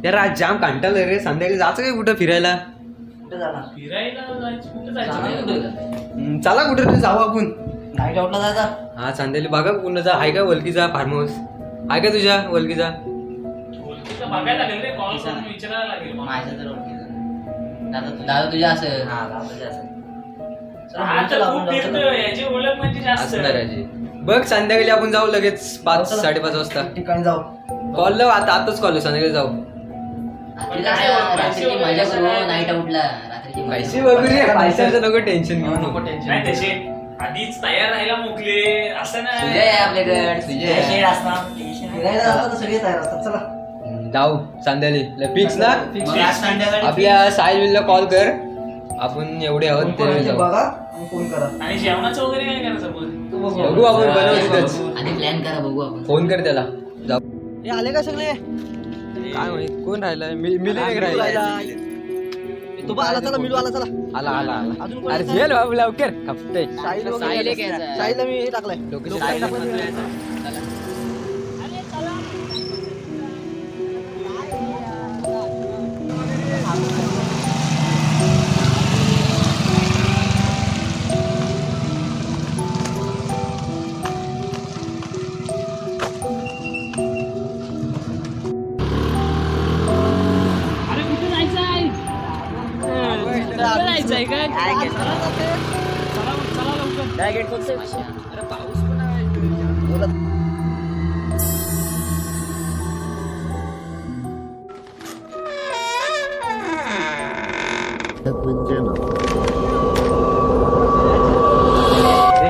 यार आज जाम कंटाळलं रे, संध्याकाळी जायचं काय कुठं फिरायला? चला कुठं तरी जाऊ आपण. नाईट आउटला जायचा. हा संध्याकाळी बघा कुणाचा आहे का वलकीचा फार्म हाऊस आहे का तुझ्या वलकीचा? बघायला लागेल रे, कॉल करून विचारायला लागेल. माझ्या तर ओळखीचं दादा तुझ्या असेल. हा दादा तुझ्या असेल. बघ संध्याकाळी आपण जाऊ लगेच 5-5:30 वाजता ठिकाणी जाऊ. कॉल लाव आताच कॉल संध्याकाळी जाऊ. रात्रीची मजा करू नाईट आउटला. रात्रीची पैसे वगैरे पैशाचं नको टेन्शन घेऊ नको. नाही तसे आधीच तयार राहायला मोकले असं नाही. सुजय आहे आपल्याकडे. सुजय असणार. फिरायला जातात तर सगळे तयार असतात. चला जाऊ संध्याकाळी फिक्स ना. आपल्या साहिलला कॉल कर, आपण एवढे आहोत ते जाऊ. फोन करा. आणि जेवणाचं वगैरे काय करायचं बघू आपण बनवू आणि प्लॅन करा बघू आपण. फोन कर त्याला. जाऊ. हे आले का सगळे? काय माहित कोण राहिलाय? मिली एक राहिला. तो आला. चला मिलू आला. चला आला आला आला. अजून कोण? अरे झेल बाबू लवकर खपते. साहिलला मी हे टाकलंय.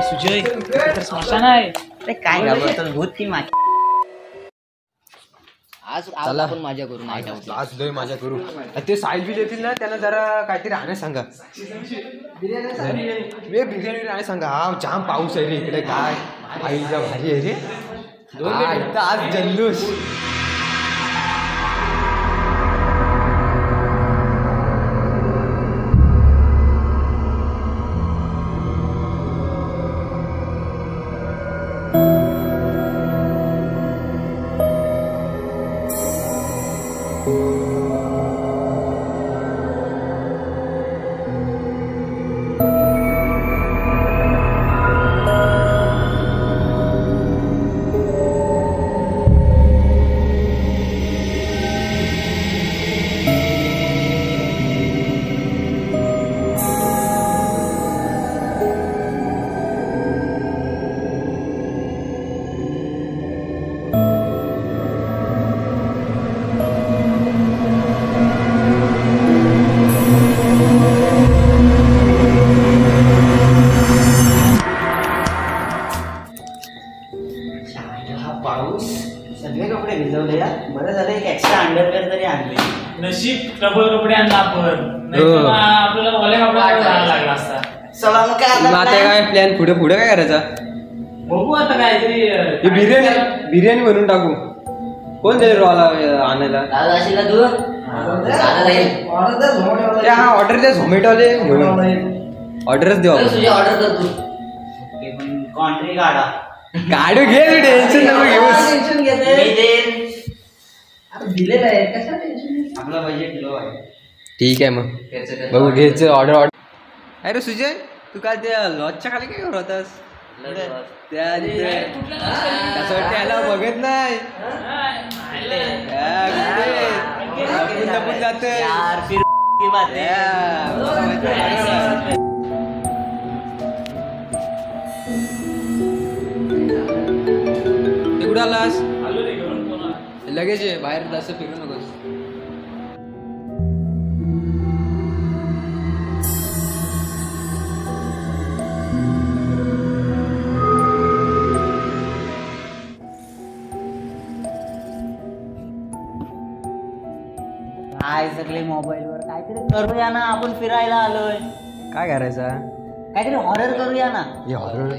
सुजय स्मशान आहे. काय घाबरतो भूत की मागे. आज आपण मजा करू. आज लय मजा करू. ते साहिल बी येतील ना, त्यांना जरा काहीतरी राहणे सांगा. बिर्याणी राहणे सांगा. हा जाम पाऊस आहे रे इकडे. काय आईला भारी आहे रे. आज जल्लोष. सगळे कपडे भिजवले. बरं झालं एक एक्स्ट्रा अंडरवेअर तरी आणले. नशीब डबल कपडे आणला आपण, आपल्याला ओल्या कपड्याला लागला असता. चला मग काय प्लॅन पुढे काय करायचा बघू आता काहीतरी. बिर्याणी बनवून टाकू. कोण जाईल रोला आणायला? ऑर्डर द्या झोमॅटोले. ऑर्डरच देऊ. ऑर्डर करतो. कॉन्ट्री काढा. गाडी घे. टेन्शन नको टेन्शन घेते. दिलेलं आहे कसं टेन्शन. आपला बजेट लो आहे. ठीक आहे मग बघू घ्यायचं ऑर्डर. अरे सुजय तू काय त्या लॉजच्या खाली काय करत होतास? त्याला बघत नाही जात. कुठं आलास? लगेच आहे बाहेर जास्त फिरू नकोस. काय सगळे मोबाईलवर काहीतरी करूया ना. आपण फिरायला आलोय. काय करायचं? काहीतरी हॉरर करूया ना. हे हॉरर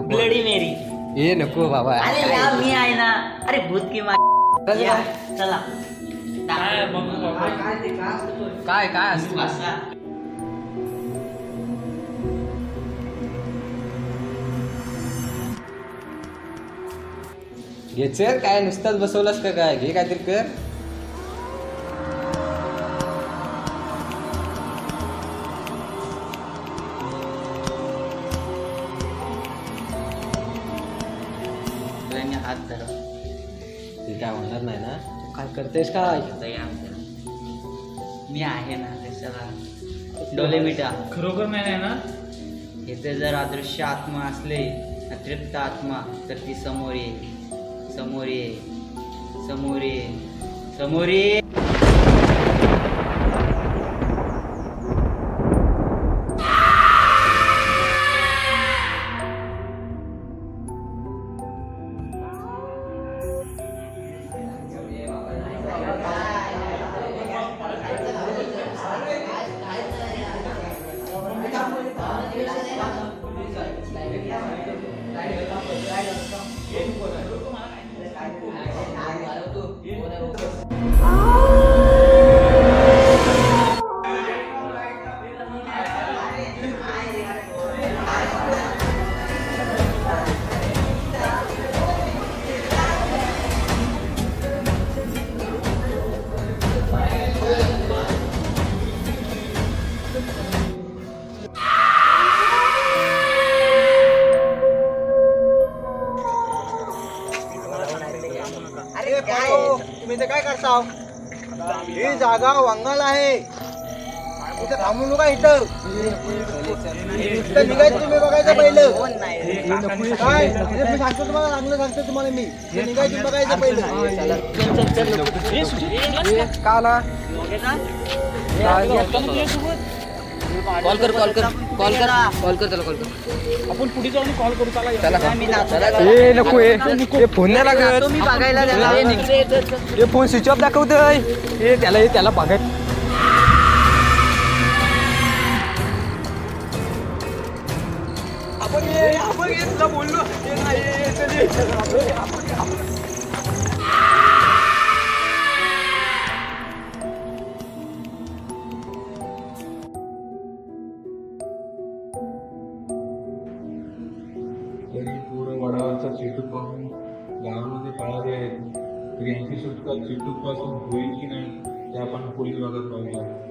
ब्लडी मेरी. हे नको बाबा. अरे यार मी आहे ना. अरे भूत की मागे. चला काय काय असतं? घ्यायचं काय नुसताच बसवलास का? काय घे काहीतरी कर. हात धरा. ते काय होणार नाही ना. काय करतेस काय? मी आहे ना, कशाला डोले मिटा. खरोखर नाही ना. इथे जर अदृश्य आत्मा असले, अतृप्त आत्मा, तर ती समोर ये, समोर ये, समोर ये, समोर ये. तुम्ही इथे काय करताव? ही जागा वांगाल आहे, इथं थांबू नका. इथं निघायचं, तुम्ही बघायचं पहिलं काय. मी सांगतो तुम्हाला, चांगलं सांगतो तुम्हाला मी. निघायचं बघायचं पहिलं. का आला? कॉल कर कॉल कर कॉल कर कॉल कर त्याला कॉल कर. आपण पुढे जाऊन कॉल करू. चला ए नको हे फोन नाही लागत. मी बघायला हे फोन स्विच ऑफ दाखवतोय. हे त्याला बघाय. आपण बोललो. तरी पूर्ण वडावरचा चेटूक पाहून गावामध्ये पळाले आहेत. तरी यांची सुटका चेटूक पासून होईल की नाही ते आपण पोलीस भागात पाहूया.